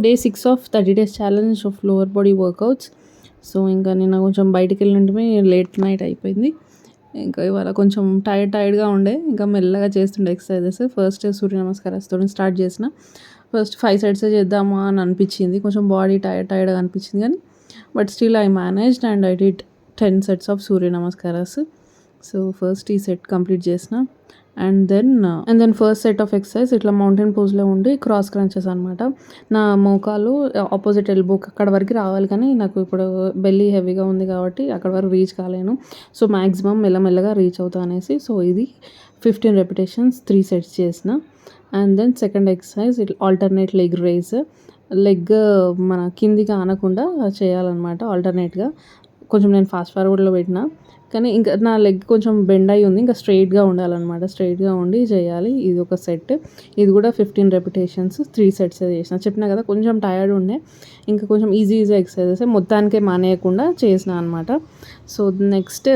Day 6 of 30 days challenge of lower body workouts. So ఇంకా నిన్న కొంచెం బయటికి వెళ్ళినట్టుమే లేట్ నైట్ అయిపోయింది. ఇంకా ఇవాళ కొంచెం టైర్డ్గా ఉండే, ఇంకా మెల్లగా చేస్తుండే ఎక్సర్సైజెస్. ఫస్ట్ సూర్య నమస్కారాలతో స్టార్ట్ చేసిన. ఫస్ట్ 5 sets చేద్దామా అని అనిపించింది, కొంచెం బాడీ టైర్డ్గా అనిపించింది, కానీ but still I managed and I did 10 sets of Surya namaskaras. So first ఈ సెట్ కంప్లీట్ చేసిన. And then first set of exercise ఇట్లా మౌంటైన్ పోజ్లో ఉండి క్రాస్ క్రంచెస్ అనమాట. నా మోకాలు ఆపోజిట్ ఎల్బోకి అక్కడ వరకు రావాలి, కానీ నాకు ఇప్పుడు బెల్లీ హెవీగా ఉంది కాబట్టి అక్కడ వరకు రీచ్ కాలేను. సో మ్యాక్సిమం మెల్లమెల్లగా రీచ్ అవుతా అనేసి సో ఇది 15 repetitions 3 sets చేసిన. అండ్ దెన్ సెకండ్ ఎక్సర్సైజ్ ఇట్లా ఆల్టర్నేట్ లెగ్ రేస్. లెగ్ మన కిందికి ఆనకుండా చేయాలన్నమాట ఆల్టర్నేట్గా. కొంచెం నేను ఫాస్ట్ ఫార్వర్డ్లో పెట్టిన, కానీ ఇంకా నా లెగ్ కొంచెం బెండ్ అయి ఉంది, ఇంకా స్ట్రైట్గా ఉండాలన్నమాట. స్ట్రైట్గా ఉండి చేయాలి. ఇది ఒక సెట్. ఇది కూడా 15 repetitions 3 sets చేసిన. చెప్పినా కదా కొంచెం టైర్డ్ ఉండే, ఇంకా కొంచెం ఈజీ ఎక్సర్సైజెస్ మొత్తానికే మానేయకుండా చేసిన అనమాట. సో నెక్స్ట్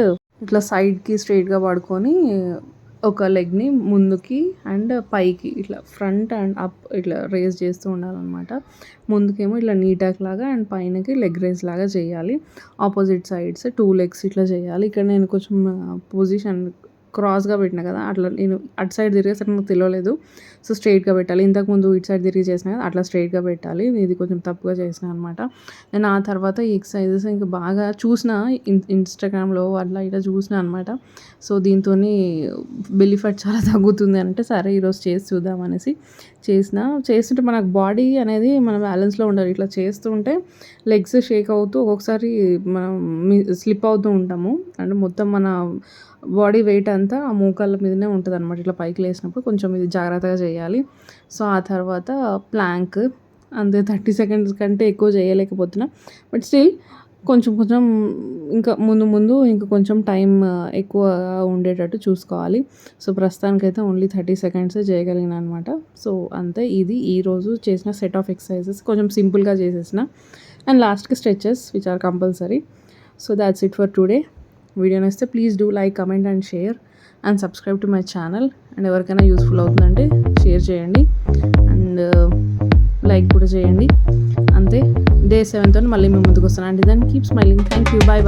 ఇట్లా సైడ్కి స్ట్రైట్గా పడుకొని ఒక లెగ్ని ముందుకి అండ్ పైకి ఇట్లా ఫ్రంట్ అండ్ అప్ ఇట్లా రేస్ చేస్తూ ఉండాలన్నమాట. ముందుకేమో ఇట్లా నీటాక్ లాగా అండ్ పైనకి లెగ్ రేస్ లాగా చేయాలి. ఆపోజిట్ సైడ్స్ 2 legs ఇట్లా చేయాలి. ఇక్కడ నేను కొంచెం పొజిషన్ క్రాస్గా పెట్టినా కదా, అట్లా నేను అటు సైడ్ తిరిగేసరికి నాకు తెలియలేదు. సో స్ట్రైట్గా పెట్టాలి. ఇంతకుముందు ఇటు సైడ్ తిరిగి చేసిన కదా, అట్లా స్ట్రైట్గా పెట్టాలి. ఇది కొంచెం తప్పుగా చేసిన అనమాట. నేను ఆ తర్వాత ఈ ఎక్సర్సైజెస్ ఇంకా బాగా చూసిన ఇన్స్టాగ్రామ్లో అట్లా ఇట్లా చూసిన అనమాట. సో దీంతో బెల్లీ ఫ్యాట్ చాలా తగ్గుతుంది అంటే సరే ఈరోజు చేసి చూద్దాం అనేసి చేస్తుంటే మనకు బాడీ అనేది మన బ్యాలెన్స్లో ఉండాలి. ఇట్లా చేస్తుంటే లెగ్స్ షేక్ అవుతూ ఒక్కొక్కసారి మనం స్లిప్ అవుతూ ఉంటాము. అంటే మొత్తం మన బాడీ వెయిట్ అంతా ఆ మోకాళ్ళ మీదనే ఉంటుంది అనమాట. ఇట్లా పైకి లేసినప్పుడు కొంచెం ఇది జాగ్రత్తగా చేయాలి. సో ఆ తర్వాత ప్లాంక్ అంతే. 30 seconds కంటే ఎక్కువ చేయలేకపోతున్నా, బట్ స్టిల్ కొంచెం ఇంకా ముందు ఇంకా కొంచెం టైం ఎక్కువ ఉండేటట్టు చూసుకోవాలి. సో ప్రస్తుతానికైతే ఓన్లీ 30 seconds చేయగలిగిన అనమాట. సో అంతే. ఇది ఈరోజు చేసిన సెట్ ఆఫ్ ఎక్సర్సైజెస్. కొంచెం సింపుల్గా చేసేసిన. అండ్ లాస్ట్కి stretches which are compulsory. So that's it for today. Video నచ్చితే please do like, comment and share and subscribe to my channel. And ఎవరికైనా యూస్ఫుల్ అవుతుందంటే షేర్ చేయండి అండ్ లైక్ కూడా చేయండి. అంతే. Day 7తో మళ్ళీ మేము ముందుకు వస్తాను. And then keep smiling. Thank you. Bye.